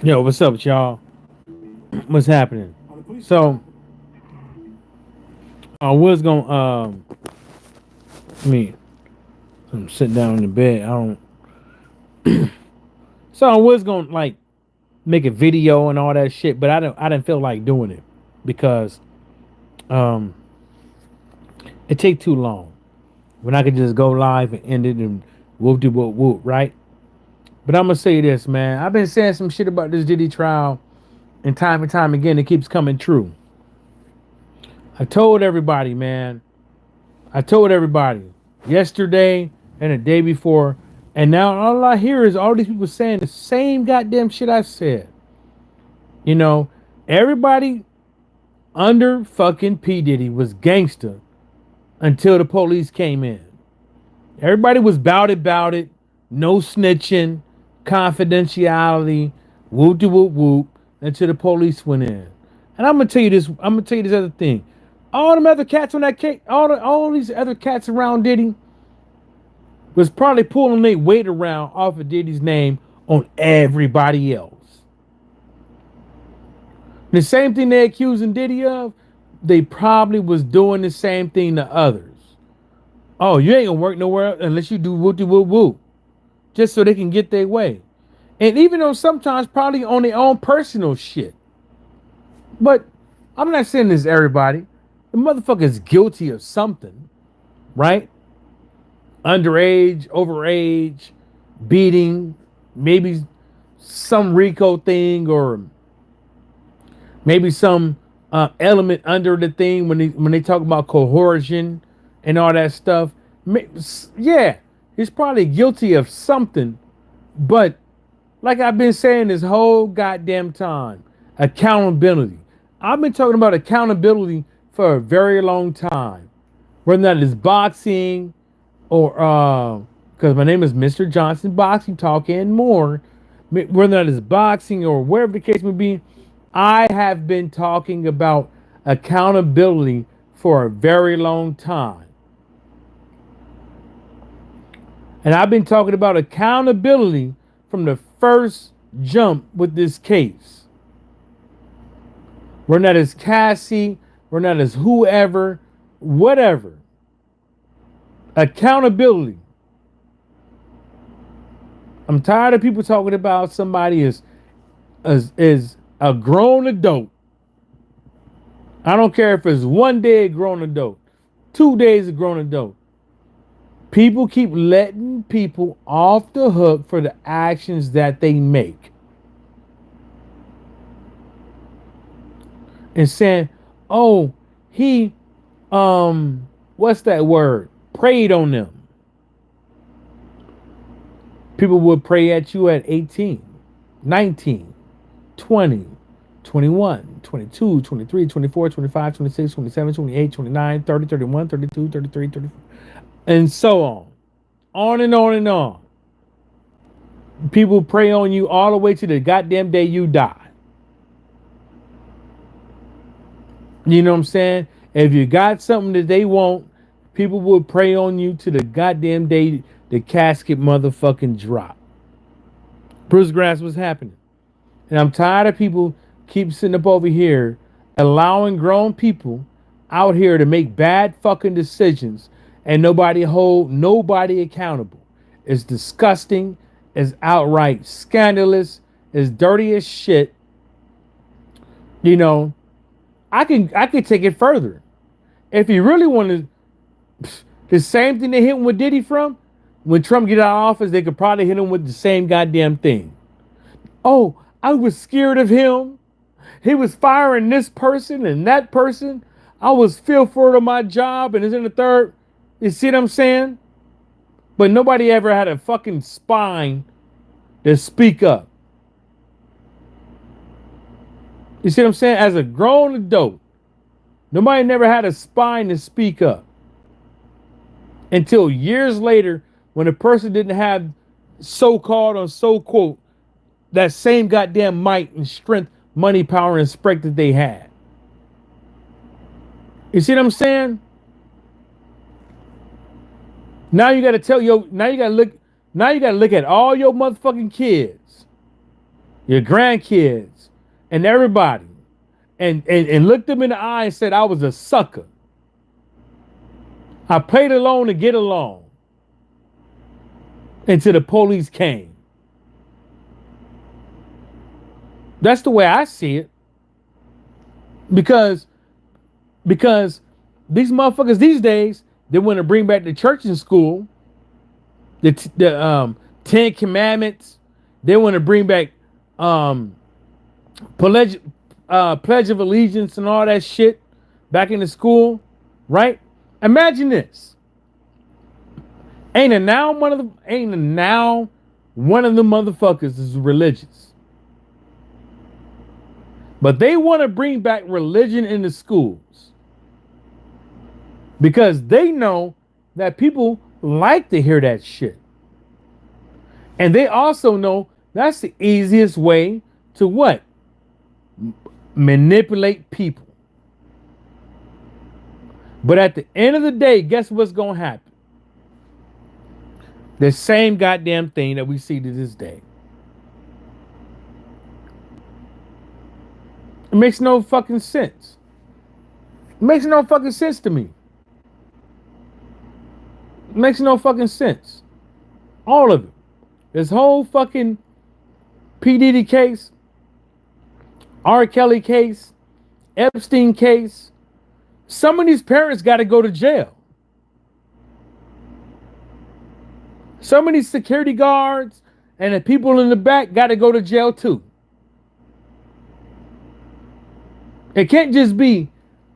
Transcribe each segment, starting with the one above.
Yo, what's up, y'all? What's happening? So, what's going? I mean, I'm sitting down in the bed. I don't. So I was gonna like make a video and all that shit, but I don't. I didn't feel like doing it because um, it take too long. When I could just go live and end it and whoop de whoop whoop, right? But I'm gonna say this, man. I've been saying some shit about this Diddy trial, and time again, it keeps coming true. I told everybody, man. I told everybody yesterday and the day before, and now all I hear is all these people saying the same goddamn shit I said. You know, everybody under fucking P. Diddy was gangster until the police came in. Everybody was bout it, no snitching, confidentiality, whoop de whoop whoop, until the police went in. And I'm gonna tell you this. I'm gonna tell you this other thing. All them other cats on that case, all these other cats around Diddy was probably pulling their weight around off of Diddy's name on everybody else. The same thing they accusing Diddy of, they probably was doing the same thing to others. Oh, you ain't gonna work nowhere unless you do whoop de whoop whoop, just so they can get their way. And even though sometimes probably on their own personal shit. But I'm not saying this to everybody. The motherfucker's guilty of something, right? Underage, overage, beating, maybe some Rico thing, or maybe some element under the thing when they talk about coercion and all that stuff. Yeah, he's probably guilty of something, but like I've been saying this whole goddamn time, accountability. I've been talking about accountability for a very long time. Whether that is boxing or because my name is Mr. Johnson Boxing Talk and more, whether that is boxing or wherever the case may be, I have been talking about accountability for a very long time. And I've been talking about accountability from the first jump with this case. We're not as Cassie, we're not as whoever, whatever. Accountability. I'm tired of people talking about somebody as a grown adult. I don't care if it's 1 day a grown adult, 2 days a grown adult. People keep letting people off the hook for the actions that they make. And saying, oh, he, what's that word? Preyed on them. People would pray at you at 18, 19, 20, 21, 22, 23, 24, 25, 26, 27, 28, 29, 30, 31, 32, 33, 34, and so on. On and on and on. People prey on you all the way to the goddamn day you die. You know what I'm saying? If you got something that they want, people will prey on you to the goddamn day the casket motherfucking drop. Bruce Grass was happening. And I'm tired of people keep sitting up over here allowing grown people out here to make bad fucking decisions and nobody hold nobody accountable. It's disgusting. It's outright scandalous. It's dirty as shit. You know, I could take it further. If you really want to, the same thing they hit him with Diddy from, when Trump get out of office, they could probably hit him with the same goddamn thing. Oh, I was scared of him. He was firing this person and that person. I was fearful of my job and it's in the third. You see what I'm saying? But nobody ever had a fucking spine to speak up. You see what I'm saying? As a grown adult, nobody never had a spine to speak up. Until years later, when a person didn't have so-called or so-quote that same goddamn might and strength, money, power, and strength that they had. You see what I'm saying? Now you gotta tell now you gotta look at all your motherfucking kids. your grandkids, and everybody, and looked them in the eye and said, I was a sucker. I played alone to get along until the police came. That's the way I see it. Because these motherfuckers these days, they want to bring back the church and school, the 10 Commandments. They want to bring back pledge of allegiance and all that shit back into school, right? Imagine this. Ain't a now one of the motherfuckers is religious. But they want to bring back religion in the schools because they know that people like to hear that shit. And they also know that's the easiest way to what? Manipulate people. But at the end of the day, guess what's going to happen? The same goddamn thing that we see to this day. It makes no fucking sense. It makes no fucking sense to me. It makes no fucking sense. All of it. This whole fucking P. Diddy case, R. Kelly case, Epstein case. Some of these parents got to go to jail. Some of these security guards and the people in the back got to go to jail too. It can't just be,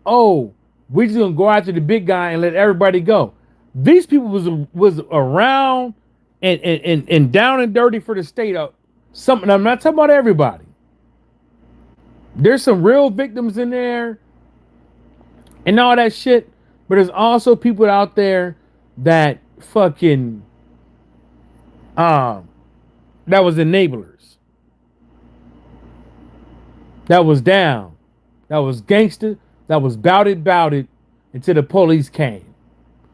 oh, we're just gonna go after the big guy and let everybody go. These people was around and down and dirty for the state of something. I'm not talking about everybody. There's some real victims in there and all that shit, but there's also people out there that fucking that was enablers. That was down. That was gangster. That was bout it until the police came.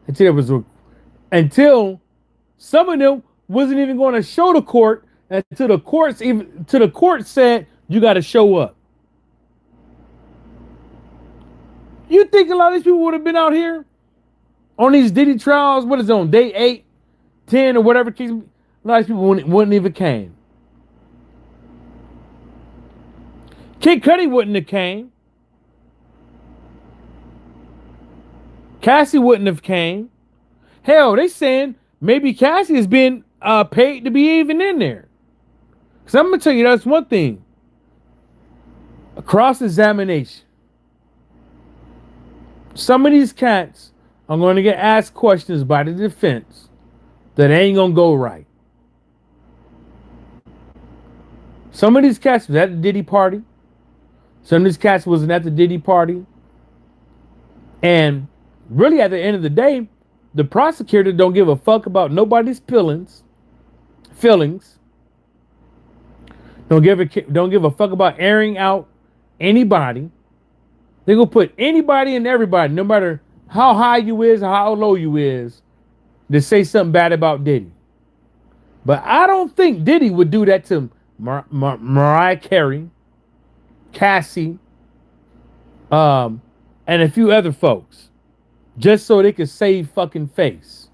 Until some of them wasn't even going to show the court until the court said you got to show up. You think a lot of these people would have been out here on these Diddy trials? What is it, on day 8, 10, or whatever case? A lot of people wouldn't even came. Kid Cudi wouldn't have came. Cassie wouldn't have came. Hell, they saying maybe Cassie has been paid to be even in there. Because I'm going to tell you, that's one thing. A cross-examination. Some of these cats are going to get asked questions by the defense that ain't going to go right. Some of these cats was at the Diddy party. Some of these cats wasn't at the Diddy party. And really, at the end of the day, the prosecutor don't give a fuck about nobody's feelings. Don't give a fuck about airing out anybody. They gonna put anybody and everybody, no matter how high you is or how low you is, to say something bad about Diddy. But I don't think Diddy would do that to Mariah Carey, Cassie, and a few other folks, just so they could save fucking face.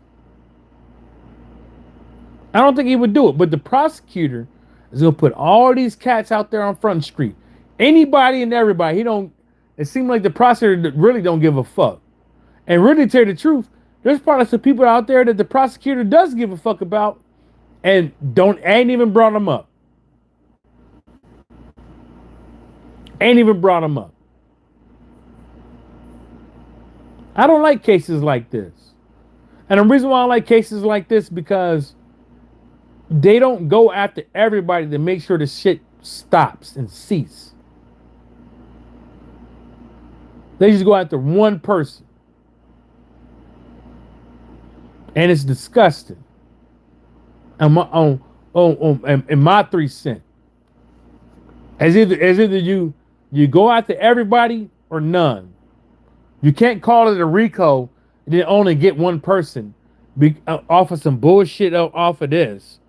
I don't think he would do it, but the prosecutor is gonna put all these cats out there on Front Street. Anybody and everybody. It seems like the prosecutor really don't give a fuck. And really, to tell you the truth, there's probably some people out there that the prosecutor does give a fuck about and ain't even brought them up. Ain't even brought them up. I don't like cases like this. And the reason why I like cases like this, because they don't go after everybody to make sure the shit stops and cease. They just go after one person. And it's disgusting. In my 3 cents. As either you go after everybody or none. You can't call it a RICO and then only get one person off of some bullshit off of this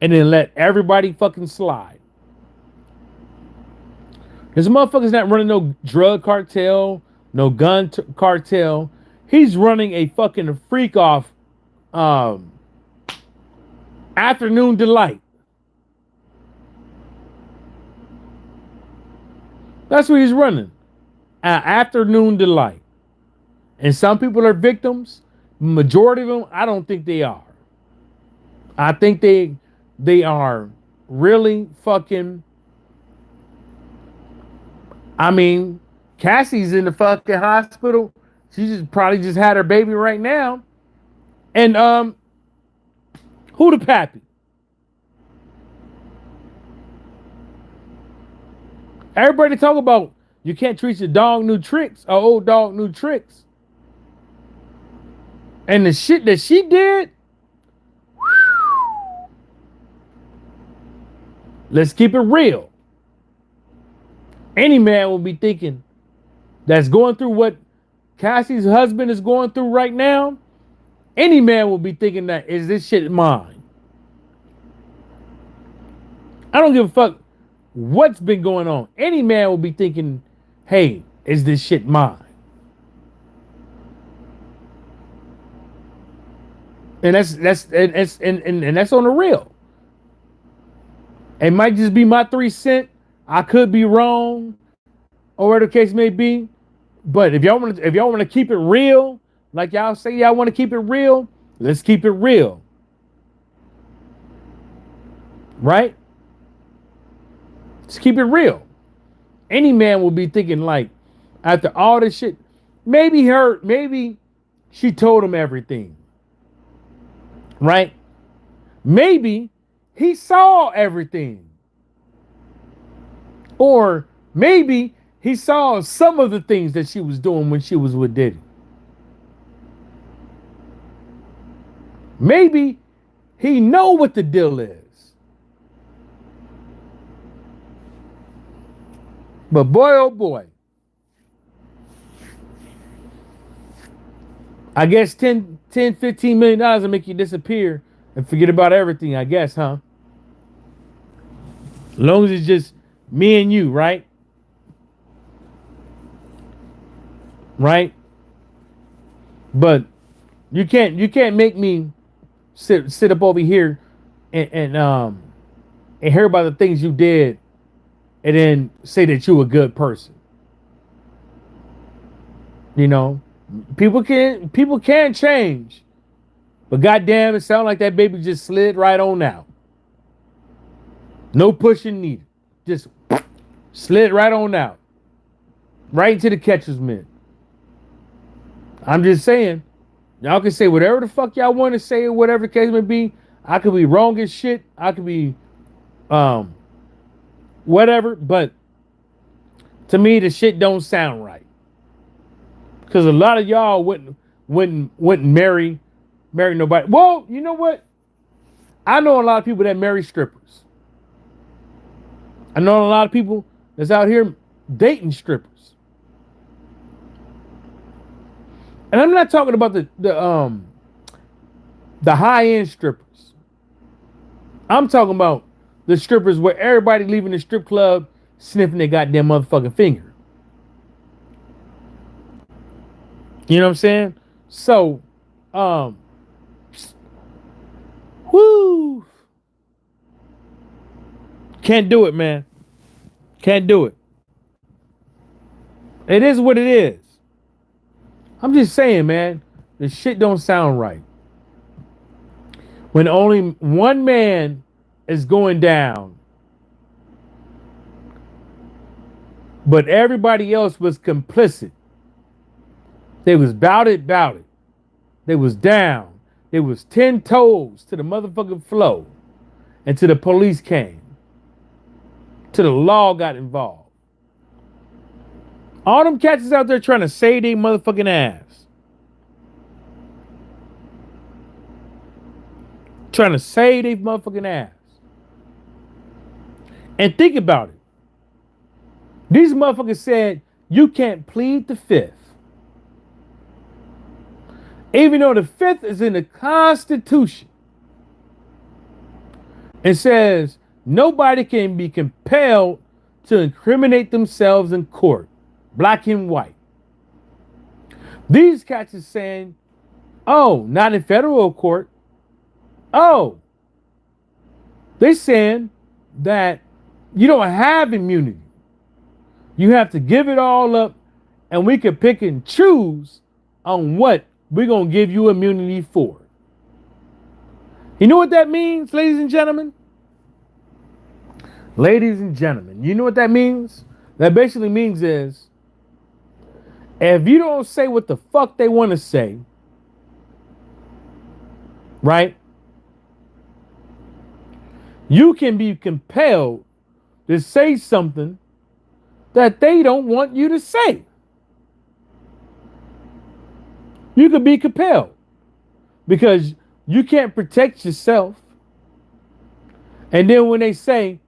and then let everybody fucking slide. This motherfucker's not running no drug cartel, no cartel. He's running a fucking freak off um, afternoon delight. That's what he's running. An afternoon delight. And some people are victims. Majority of them, I don't think they are. I think they are really fucking. I mean, Cassie's in the fucking hospital. She just probably just had her baby right now. And who the pappy? Everybody talk about you can't treat your dog new tricks, or old dog new tricks. And the shit that she did, let's keep it real. Any man will be thinking that's going through what Cassie's husband is going through right now. Any man will be thinking that, is this shit mine? I don't give a fuck what's been going on. Any man will be thinking, hey, is this shit mine? And that's on the real. It might just be my 3 cents. I could be wrong, or whatever the case may be. But if y'all want to keep it real, like y'all say y'all want to keep it real, let's keep it real. Right? Let's keep it real. Any man will be thinking, like, after all this shit, maybe she told him everything. Right? Maybe he saw everything. Or maybe he saw some of the things that she was doing when she was with Diddy. Maybe he know what the deal is. But boy, oh boy. I guess 10, $15 million will make you disappear and forget about everything, I guess, huh? As long as it's just me and you, right? Right? But you can't make me sit up over here and hear about the things you did and then say that you a good person. You know, people can change, but goddamn, it sounds like that baby just slid right on out. No pushing needed. Just slid right on out. Right into the catcher's mitt. I'm just saying, y'all can say whatever the fuck y'all want to say, or whatever the case may be. I could be wrong as shit. I could be whatever, but to me the shit don't sound right. Cause a lot of y'all wouldn't marry nobody. Well, you know what? I know a lot of people that marry strippers. I know a lot of people that's out here dating strippers. And I'm not talking about the high-end strippers. I'm talking about the strippers where everybody leaving the strip club sniffing their goddamn motherfucking finger. You know what I'm saying? So, whoo. Can't do it, man. Can't do it. It is what it is. I'm just saying, man, the shit don't sound right. When only one man is going down, but everybody else was complicit. They was bout it. They was down. They was 10 toes to the motherfucking flow until the police came. Till the law got involved. All them cats is out there trying to save their motherfucking ass. Trying to save their motherfucking ass. And think about it. These motherfuckers said you can't plead the fifth. Even though the fifth is in the Constitution. It says nobody can be compelled to incriminate themselves in court, black and white. These cats are saying, oh, not in federal court. Oh, they're saying that you don't have immunity. You have to give it all up, and we can pick and choose on what we're going to give you immunity for. You know what that means, ladies and gentlemen? Ladies and gentlemen, you know what that means? That basically means is, if you don't say what the fuck they want to say, right? You can be compelled to say something that they don't want you to say. You could be compelled because you can't protect yourself. And then when they say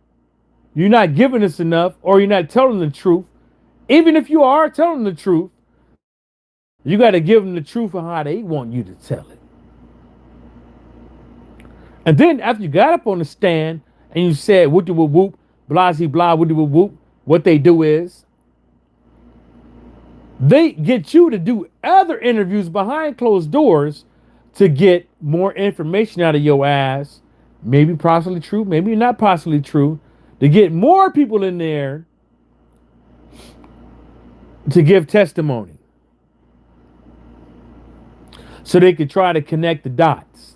you're not giving us enough or you're not telling the truth, even if you are telling the truth, you got to give them the truth of how they want you to tell it. And then after you got up on the stand and you said whoop whoop whoop, blah blah whoop whoop whoop, what they do is they get you to do other interviews behind closed doors to get more information out of your ass. Maybe possibly true, maybe not possibly true. To get more people in there to give testimony. So they could try to connect the dots.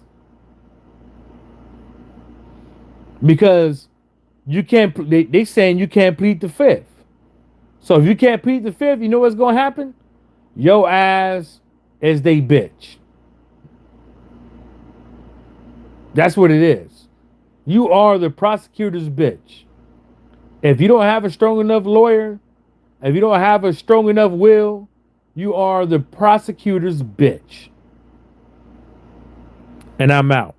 Because you can't, they saying you can't plead the fifth. So if you can't plead the fifth, you know what's going to happen? Your ass is they bitch. That's what it is. You are the prosecutor's bitch. If you don't have a strong enough lawyer, if you don't have a strong enough will, you are the prosecutor's bitch. And I'm out.